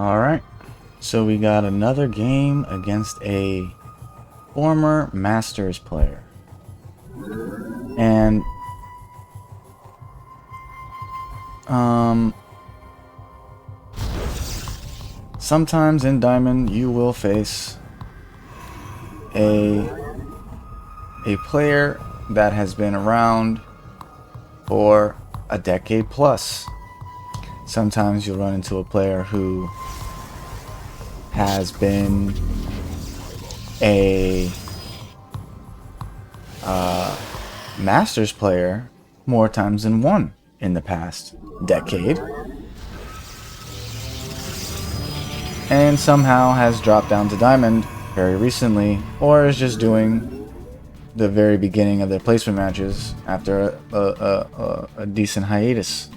Alright, so we got another game against a former Masters player. And sometimes in Diamond you will face a player that has been around for a decade plus. Sometimes you'll run into a player who has been a Masters player more times than one in the past decade, and somehow has dropped down to Diamond very recently, or is just doing the very beginning of their placement matches after a decent hiatus.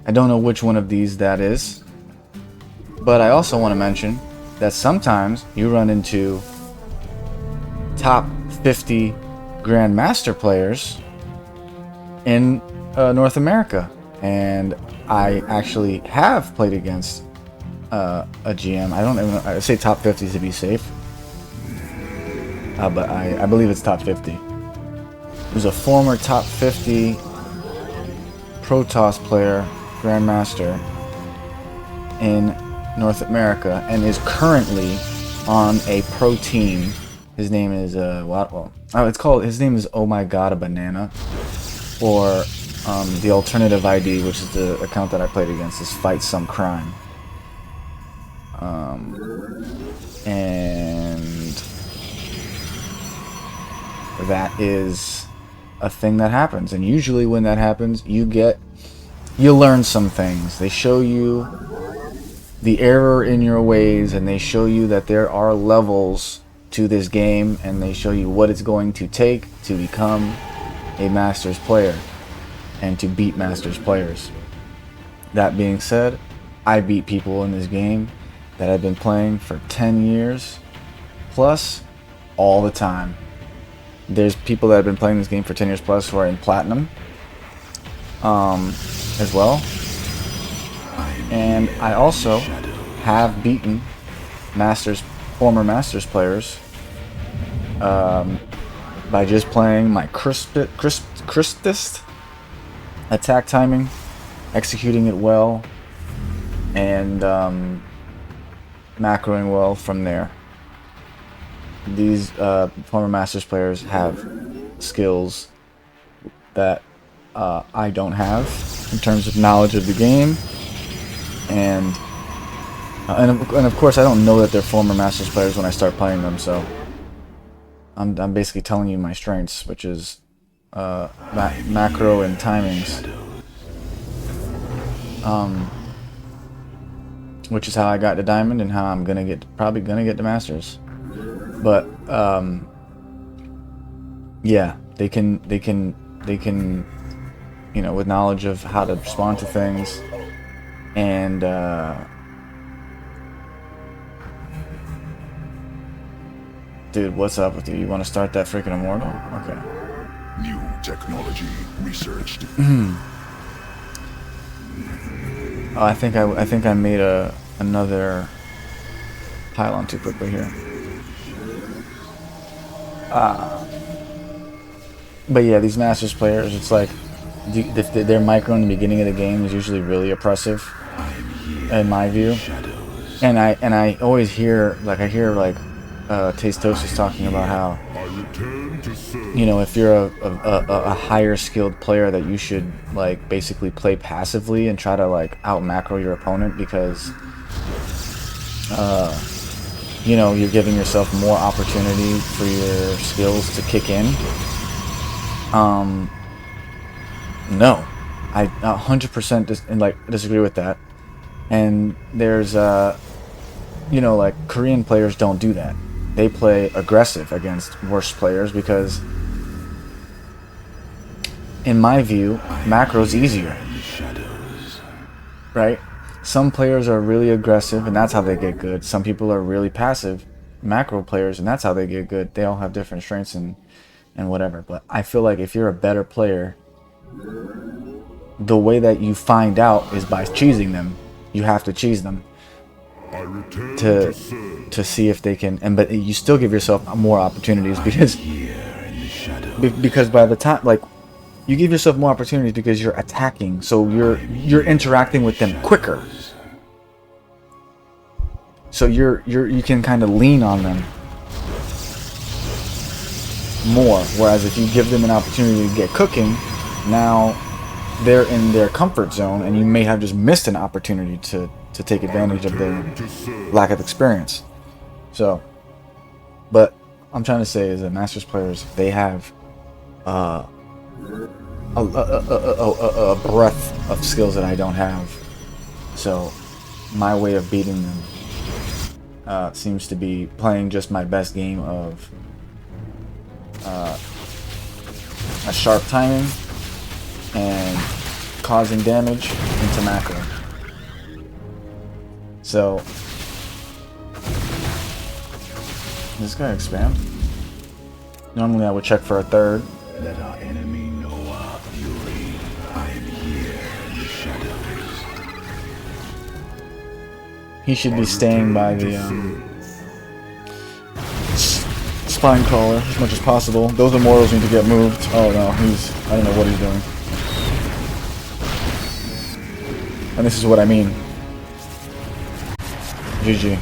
I don't know which one of these that is, but I also want to mention that sometimes you run into top 50 Grandmaster players in North America, and I actually have played against a GM. I don't even, I say top 50 to be safe, but I believe it's top 50. Who's a former top 50 Protoss player, Grandmaster in North America, and is currently on a pro team. His name is his name is Oh My God a Banana, or the alternative ID, which is the account that I played against, is Fight Some Crime. And that is a thing that happens, and usually when that happens, you learn some things. They show you the error in your ways, and they show you that there are levels to this game, and they show you what it's going to take to become a Masters player and to beat Masters players. That being said, I beat people in this game that I've been playing for 10 years plus all the time. There's people that have been playing this game for 10 years plus who are in Platinum as well. And I also have beaten former Masters players by just playing my crispest attack timing, executing it well, and macroing well from there. These former Masters players have skills that I don't have in terms of knowledge of the game, and of course I don't know that they're former Masters players when I start playing them, so I'm basically telling you my strengths, which is macro and timings, which is how I got to Diamond and how I'm probably gonna get to Masters. But yeah, they can, you know, with knowledge of how to respond to things, and dude, what's up with you? You want to start that freaking Immortal? Okay. New technology researched. I think I made another pylon too quickly here. But yeah, these Masters players, it's like their micro in the beginning of the game is usually really oppressive, in my view. And I always hear Tastosis talking about how, you know, if you're a higher skilled player, that you should like basically play passively and try to like out macro your opponent, because you know, you're giving yourself more opportunity for your skills to kick in. No, I 100% disagree with that. And there's you know, like, Korean players don't do that. They play aggressive against worse players because, in my view, macro's easier, right? Some players are really aggressive, and that's how they get good. Some people are really passive macro players, and that's how they get good. They all have different strengths and whatever. But I feel like if you're a better player, the way that you find out is by cheesing them. You have to cheese them. I return to serve. to see if they can, and but you still give yourself more opportunities because because by the time, like, you give yourself more opportunities because you're attacking, so you're interacting with them quicker, so you can kind of lean on them more. Whereas if you give them an opportunity to get cooking, now they're in their comfort zone, and you may have just missed an opportunity to take advantage of their lack of experience. So, but I'm trying to say is that Masters players, they have a breadth of skills that I don't have. So my way of beating them seems to be playing just my best game of a sharp timing and causing damage into macro. So this guy expand. Normally I would check for a third. Let our enemy know our fury. I am here in the shadows. He should be staying by the spine crawler as much as possible. Those immortals need to get moved. Oh no, I don't know what he's doing. And this is what I mean. GG.